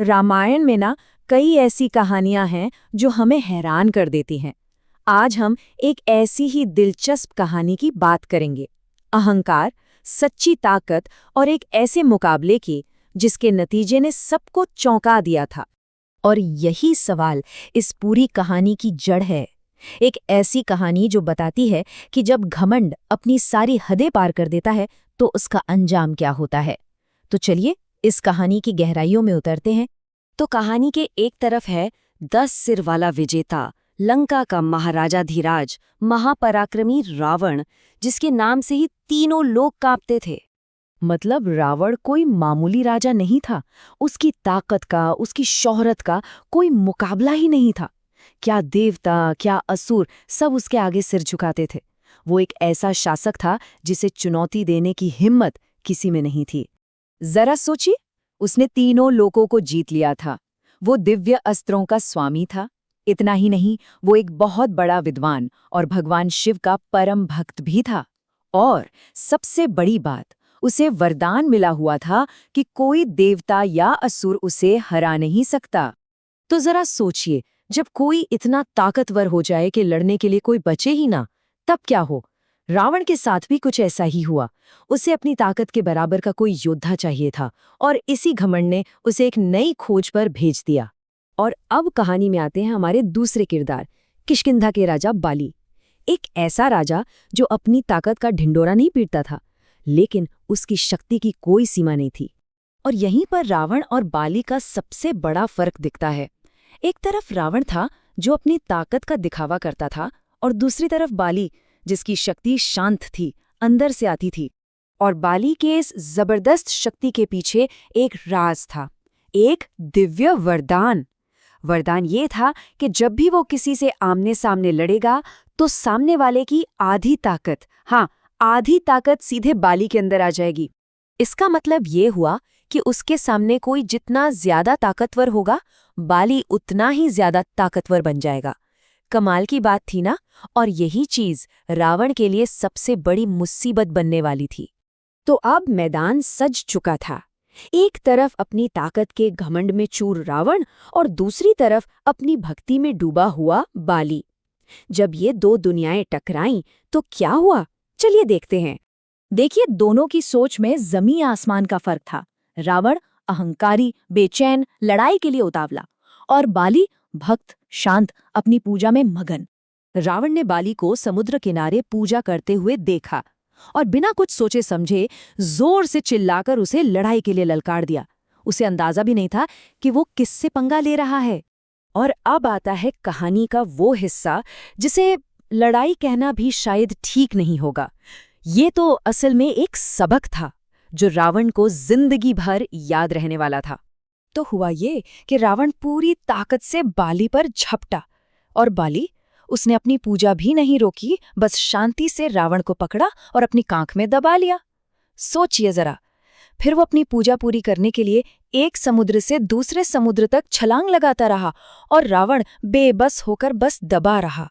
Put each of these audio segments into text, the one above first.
रामायण में ना कई ऐसी कहानियां हैं जो हमें हैरान कर देती हैं। आज हम एक ऐसी ही दिलचस्प कहानी की बात करेंगे। अहंकार, सच्ची ताकत और एक ऐसे मुकाबले की जिसके नतीजे ने सबको चौंका दिया था। और यही सवाल इस पूरी कहानी की जड़ है। एक ऐसी कहानी जो बताती है कि जब घमंड अपनी सारी हदें पार कर देता है तो उसका अंजाम क्या होता है। तो चलिए इस कहानी की गहराइयों में उतरते हैं। तो कहानी के एक तरफ है 10 सिर वाला विजेता, लंका का महाराजा धीराज, महापराक्रमी रावण, जिसके नाम से ही तीनों लोग कांपते थे। मतलब रावण कोई मामूली राजा नहीं था। उसकी ताकत का, उसकी शोहरत का कोई मुकाबला ही नहीं था। क्या देवता, क्या असुर, सब उसके आगे सिर झुकाते थे। वो एक ऐसा शासक था जिसे चुनौती देने की हिम्मत किसी में नहीं थी। जरा सोचिए, उसने तीनों लोगों को जीत लिया था। वो दिव्य अस्त्रों का स्वामी था। इतना ही नहीं, वो एक बहुत बड़ा विद्वान और भगवान शिव का परम भक्त भी था। और सबसे बड़ी बात, उसे वरदान मिला हुआ था कि कोई देवता या असुर उसे हरा नहीं सकता। तो जरा सोचिए, जब कोई इतना ताकतवर हो जाए कि लड़ने के लिए कोई बचे ही ना, तब क्या हो। रावण के साथ भी कुछ ऐसा ही हुआ। उसे अपनी ताकत के बराबर का कोई योद्धा चाहिए था और इसी घमंड ने उसे एक नई खोज पर भेज दिया। और अब कहानी में आते हैं हमारे दूसरे किरदार, किष्किंधा के राजा बाली। एक ऐसा राजा जो अपनी ताकत का ढिंडोरा नहीं पीटता था, लेकिन उसकी शक्ति की कोई सीमा नहीं थी। और यहीं पर रावण और बाली का सबसे बड़ा फर्क दिखता है। एक तरफ रावण था जो अपनी ताकत का दिखावा करता था, और दूसरी तरफ बाली जिसकी शक्ति शांत थी, अंदर से आती थी। और बाली के इस जबरदस्त शक्ति के पीछे एक राज था, एक दिव्य वरदान। वरदान ये था कि जब भी वो किसी से आमने सामने लड़ेगा तो सामने वाले की आधी ताकत, आधी ताकत सीधे बाली के अंदर आ जाएगी। इसका मतलब ये हुआ कि उसके सामने कोई जितना ज्यादा ताकतवर होगा, बाली उतना ही ज्यादा ताकतवर बन जाएगा। कमाल की बात थी ना। और यही चीज रावण के लिए सबसे बड़ी मुसीबत बनने वाली थी। तो अब मैदान सज चुका था। एक तरफ अपनी ताकत के घमंड में चूर रावण और दूसरी तरफ अपनी भक्ति में डूबा हुआ बाली। जब ये दो दुनियाएं टकराईं तो क्या हुआ, चलिए देखते हैं। देखिए, दोनों की सोच में जमीन आसमान का फर्क था। रावण अहंकारी, बेचैन, लड़ाई के लिए उतावला, और बाली भक्त, शांत, अपनी पूजा में मगन। रावण ने बाली को समुद्र किनारे पूजा करते हुए देखा और बिना कुछ सोचे समझे जोर से चिल्लाकर उसे लड़ाई के लिए ललकार दिया। उसे अंदाजा भी नहीं था कि वो किससे पंगा ले रहा है। और अब आता है कहानी का वो हिस्सा जिसे लड़ाई कहना भी शायद ठीक नहीं होगा। ये तो असल में एक सबक था जो रावण को जिंदगी भर याद रहने वाला था। तो हुआ ये कि रावण पूरी ताकत से बाली पर झपटा, और बाली, उसने अपनी पूजा भी नहीं रोकी, बस शांति से रावण को पकड़ा और अपनी कांख में दबा लिया। सोचिए जरा। फिर वो अपनी पूजा पूरी करने के लिए एक समुद्र से दूसरे समुद्र तक छलांग लगाता रहा, और रावण बेबस होकर बस दबा रहा।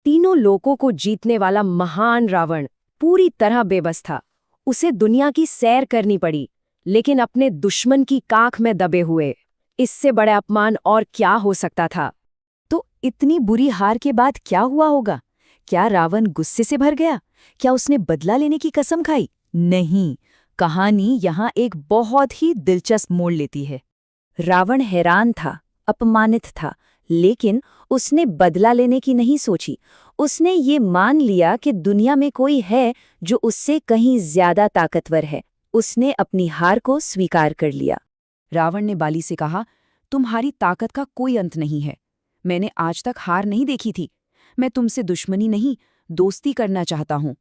तीनों लोगों को जीतने वाला महान रावण पूरी तरह बेबस था। उसे दुनिया की सैर करनी पड़ी, लेकिन अपने दुश्मन की कांख में दबे हुए। इससे बड़ा अपमान और क्या हो सकता था। तो इतनी बुरी हार के बाद क्या हुआ होगा? क्या रावण गुस्से से भर गया? क्या उसने बदला लेने की कसम खाई? नहीं, कहानी यहाँ एक बहुत ही दिलचस्प मोड़ लेती है। रावण हैरान था, अपमानित था, लेकिन उसने बदला लेने की नहीं सोची। उसने ये मान लिया कि दुनिया में कोई है जो उससे कहीं ज्यादा ताकतवर है। उसने अपनी हार को स्वीकार कर लिया। रावण ने बाली से कहा, तुम्हारी ताकत का कोई अंत नहीं है। मैंने आज तक हार नहीं देखी थी। मैं तुमसे दुश्मनी नहीं, दोस्ती करना चाहता हूँ।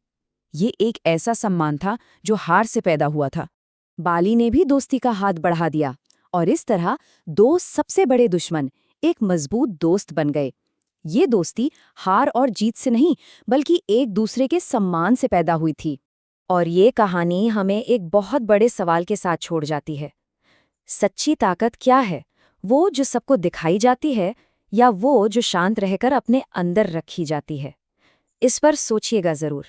ये एक ऐसा सम्मान था जो हार से पैदा हुआ था। बाली ने भी दोस्ती का हाथ बढ़ा दिया, और इस तरह दो सबसे बड़े दुश्मन एक मजबूत दोस्त बन गए। ये दोस्ती हार और जीत से नहीं, बल्कि एक दूसरे के सम्मान से पैदा हुई थी। और ये कहानी हमें एक बहुत बड़े सवाल के साथ छोड़ जाती है। सच्ची ताकत क्या है? वो जो सबको दिखाई जाती है, या वो जो शांत रहकर अपने अंदर रखी जाती है? इस पर सोचिएगा जरूर।